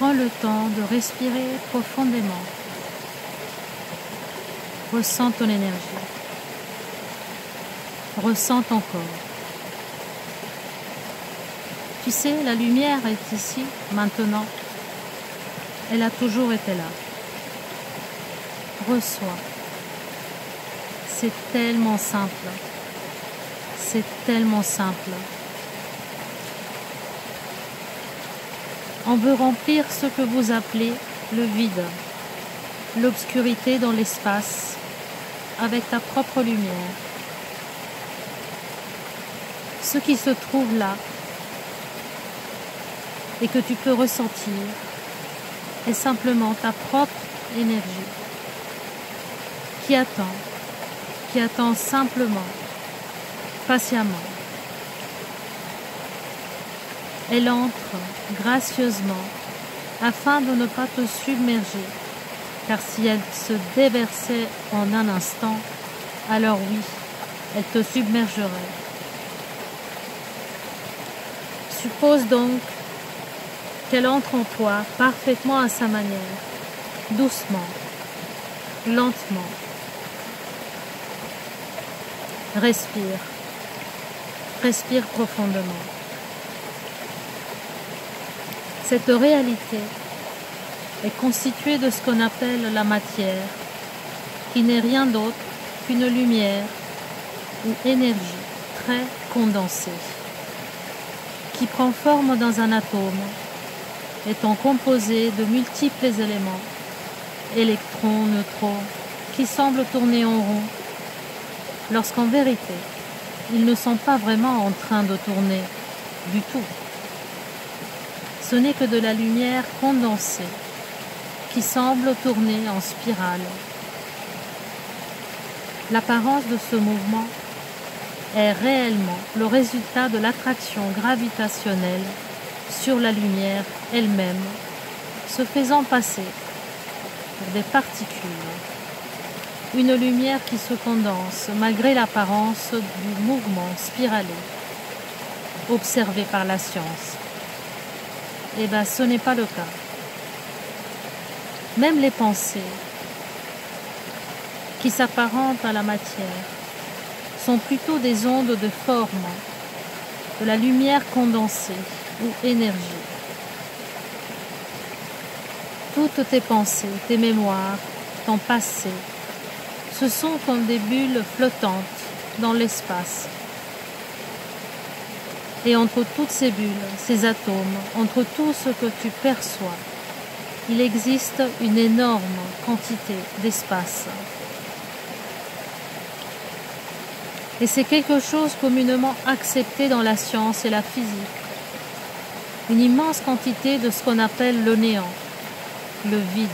Prends le temps de respirer profondément. Ressens ton énergie. Ressens ton corps. Tu sais, la lumière est ici, maintenant. Elle a toujours été là. Reçois. C'est tellement simple. C'est tellement simple. On veut remplir ce que vous appelez le vide, l'obscurité dans l'espace, avec ta propre lumière. Ce qui se trouve là et que tu peux ressentir est simplement ta propre énergie qui attend simplement, patiemment. Elle entre gracieusement afin de ne pas te submerger, car si elle se déversait en un instant, alors oui, elle te submergerait. Suppose donc qu'elle entre en toi parfaitement à sa manière, doucement, lentement. Respire, respire profondément. Cette réalité est constituée de ce qu'on appelle la matière, qui n'est rien d'autre qu'une lumière ou énergie très condensée, qui prend forme dans un atome, étant composé de multiples éléments, électrons, neutrons, qui semblent tourner en rond, lorsqu'en vérité, ils ne sont pas vraiment en train de tourner du tout. Ce n'est que de la lumière condensée qui semble tourner en spirale. L'apparence de ce mouvement est réellement le résultat de l'attraction gravitationnelle sur la lumière elle-même, se faisant passer pour des particules. Une lumière qui se condense malgré l'apparence du mouvement spiralé observé par la science. Eh bien, ce n'est pas le cas. Même les pensées qui s'apparentent à la matière sont plutôt des ondes de forme, de la lumière condensée ou énergie. Toutes tes pensées, tes mémoires, ton passé, ce sont comme des bulles flottantes dans l'espace. Et entre toutes ces bulles, ces atomes, entre tout ce que tu perçois, il existe une énorme quantité d'espace. Et c'est quelque chose communément accepté dans la science et la physique. Une immense quantité de ce qu'on appelle le néant, le vide.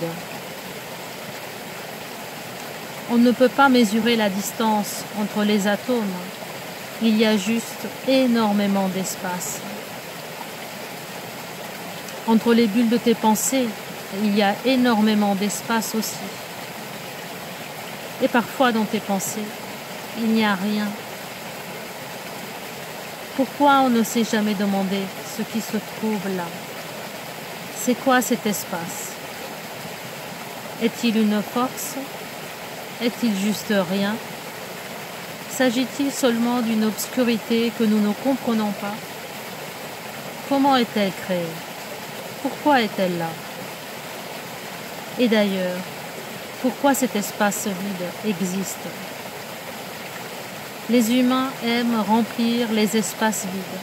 On ne peut pas mesurer la distance entre les atomes. Il y a juste énormément d'espace. Entre les bulles de tes pensées, il y a énormément d'espace aussi. Et parfois dans tes pensées, il n'y a rien. Pourquoi on ne s'est jamais demandé ce qui se trouve là? C'est quoi cet espace? Est-il une force? Est-il juste rien? S'agit-il seulement d'une obscurité que nous ne comprenons pas? Comment est-elle créée? Pourquoi est-elle là? Et d'ailleurs, pourquoi cet espace vide existe? Les humains aiment remplir les espaces vides.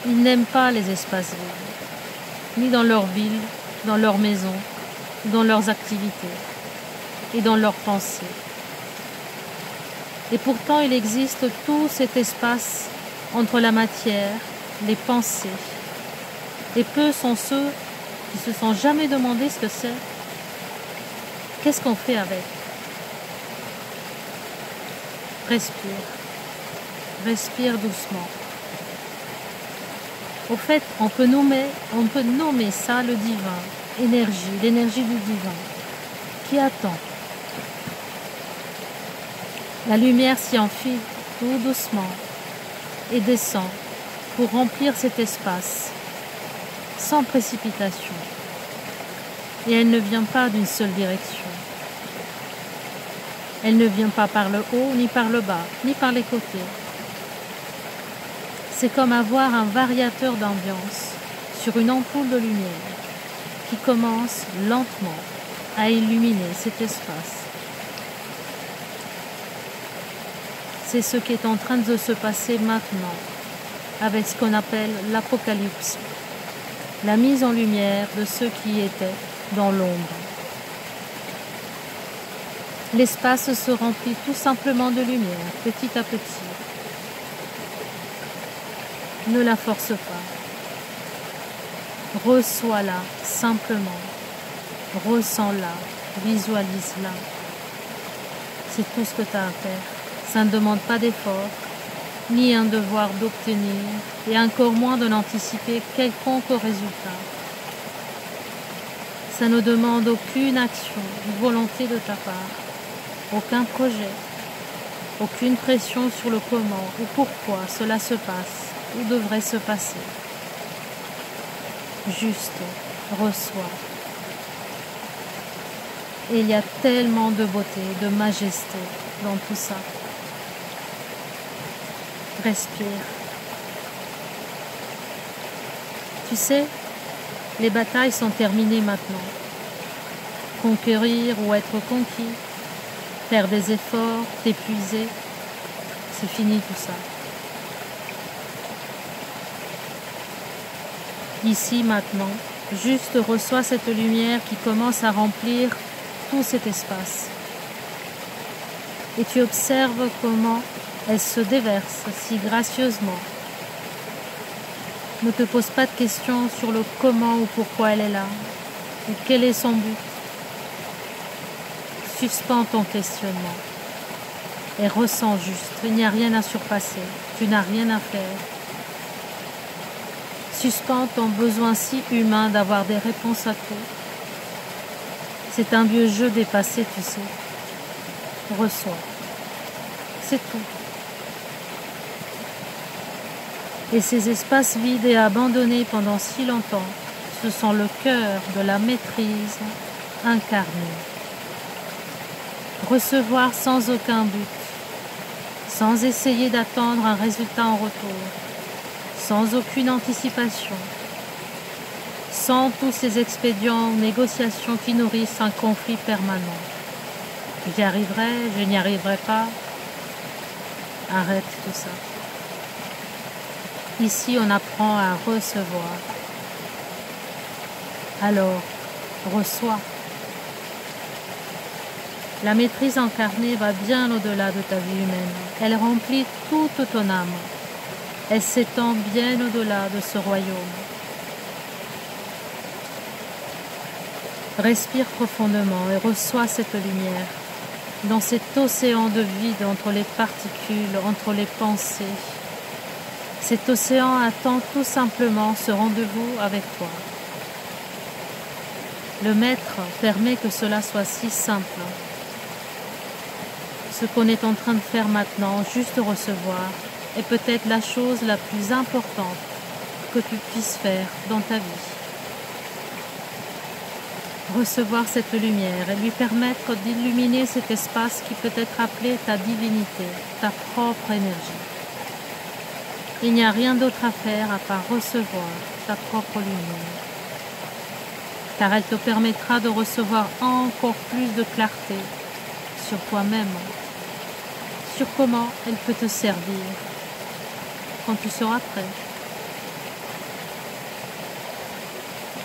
Ils n'aiment pas les espaces vides, ni dans leur ville, dans leur maison, dans leurs activités et dans leurs pensées. Et pourtant, il existe tout cet espace entre la matière, les pensées. Et peu sont ceux qui se sont jamais demandé ce que c'est. Qu'est-ce qu'on fait avec? Respire. Respire doucement. Au fait, on peut nommer ça le divin, énergie, l'énergie du divin, qui attend. La lumière s'y enfuit tout doucement et descend pour remplir cet espace, sans précipitation, Et elle ne vient pas d'une seule direction. Elle ne vient pas par le haut, ni par le bas, ni par les côtés. C'est comme avoir un variateur d'ambiance sur une ampoule de lumière qui commence lentement à illuminer cet espace. C'est ce qui est en train de se passer maintenant avec ce qu'on appelle l'apocalypse, la mise en lumière de ceux qui étaient dans l'ombre. L'espace se remplit tout simplement de lumière, petit à petit. Ne la force pas. Reçois-la simplement. Ressens-la, visualise-la. C'est tout ce que tu as à faire. Ça ne demande pas d'effort, ni un devoir d'obtenir, et encore moins de n'anticiper quelconque résultat. Ça ne demande aucune action, volonté de ta part, aucun projet, aucune pression sur le comment ou pourquoi cela se passe ou devrait se passer. Juste reçois. Et il y a tellement de beauté, de majesté dans tout ça. Respire. Tu sais, les batailles sont terminées maintenant. Conquérir ou être conquis, faire des efforts, t'épuiser, c'est fini tout ça. Ici, maintenant, juste reçois cette lumière qui commence à remplir tout cet espace. Et tu observes comment elle se déverse si gracieusement. Ne te pose pas de questions sur le comment ou pourquoi elle est là, ou quel est son but. Suspends ton questionnement et ressens juste. Il n'y a rien à surpasser, tu n'as rien à faire. Suspends ton besoin si humain d'avoir des réponses à tout. C'est un vieux jeu dépassé, tu sais. Reçois. C'est tout. Et ces espaces vides et abandonnés pendant si longtemps, ce sont le cœur de la maîtrise incarnée. Recevoir sans aucun but, sans essayer d'attendre un résultat en retour, sans aucune anticipation, sans tous ces expédients ou négociations qui nourrissent un conflit permanent. J'y arriverai, je n'y arriverai pas. Arrête tout ça. Ici, on apprend à recevoir. Alors, reçois. La maîtrise incarnée va bien au-delà de ta vie humaine. Elle remplit toute ton âme. Elle s'étend bien au-delà de ce royaume. Respire profondément et reçois cette lumière dans cet océan de vide entre les particules, entre les pensées. Cet océan attend tout simplement ce rendez-vous avec toi. Le Maître permet que cela soit si simple. Ce qu'on est en train de faire maintenant, juste recevoir, est peut-être la chose la plus importante que tu puisses faire dans ta vie. Recevoir cette lumière et lui permettre d'illuminer cet espace qui peut être appelé ta divinité, ta propre énergie. Il n'y a rien d'autre à faire à part recevoir ta propre lumière, car elle te permettra de recevoir encore plus de clarté sur toi-même, sur comment elle peut te servir quand tu seras prêt.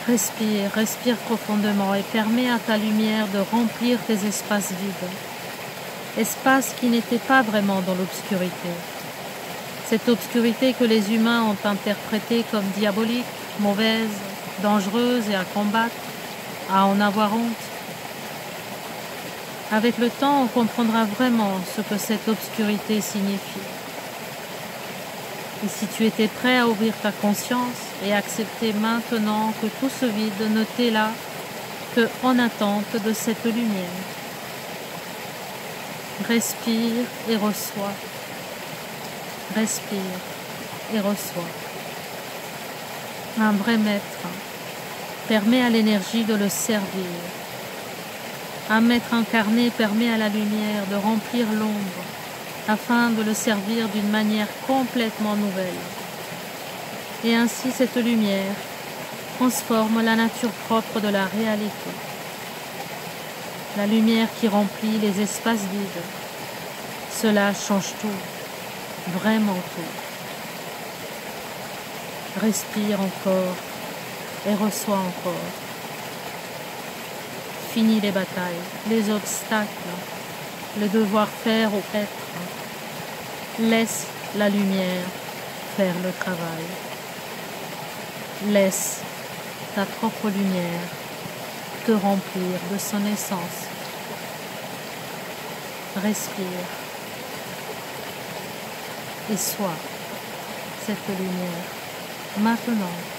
Respire, respire profondément et permets à ta lumière de remplir tes espaces vides, espaces qui n'étaient pas vraiment dans l'obscurité. Cette obscurité que les humains ont interprétée comme diabolique, mauvaise, dangereuse et à combattre, à en avoir honte. Avec le temps, on comprendra vraiment ce que cette obscurité signifie. Et si tu étais prêt à ouvrir ta conscience et accepter maintenant que tout ce vide ne t'est là qu'en attente de cette lumière. Respire et reçois. Respire et reçois. Un vrai maître permet à l'énergie de le servir. Un maître incarné permet à la lumière de remplir l'ombre afin de le servir d'une manière complètement nouvelle. Et ainsi cette lumière transforme la nature propre de la réalité. La lumière qui remplit les espaces vides. Cela change tout, vraiment tout. Respire encore et reçois encore. Finis les batailles, les obstacles, le devoir faire ou être. Laisse la lumière faire le travail. Laisse ta propre lumière te remplir de son essence. Respire et sois cette lumière maintenant.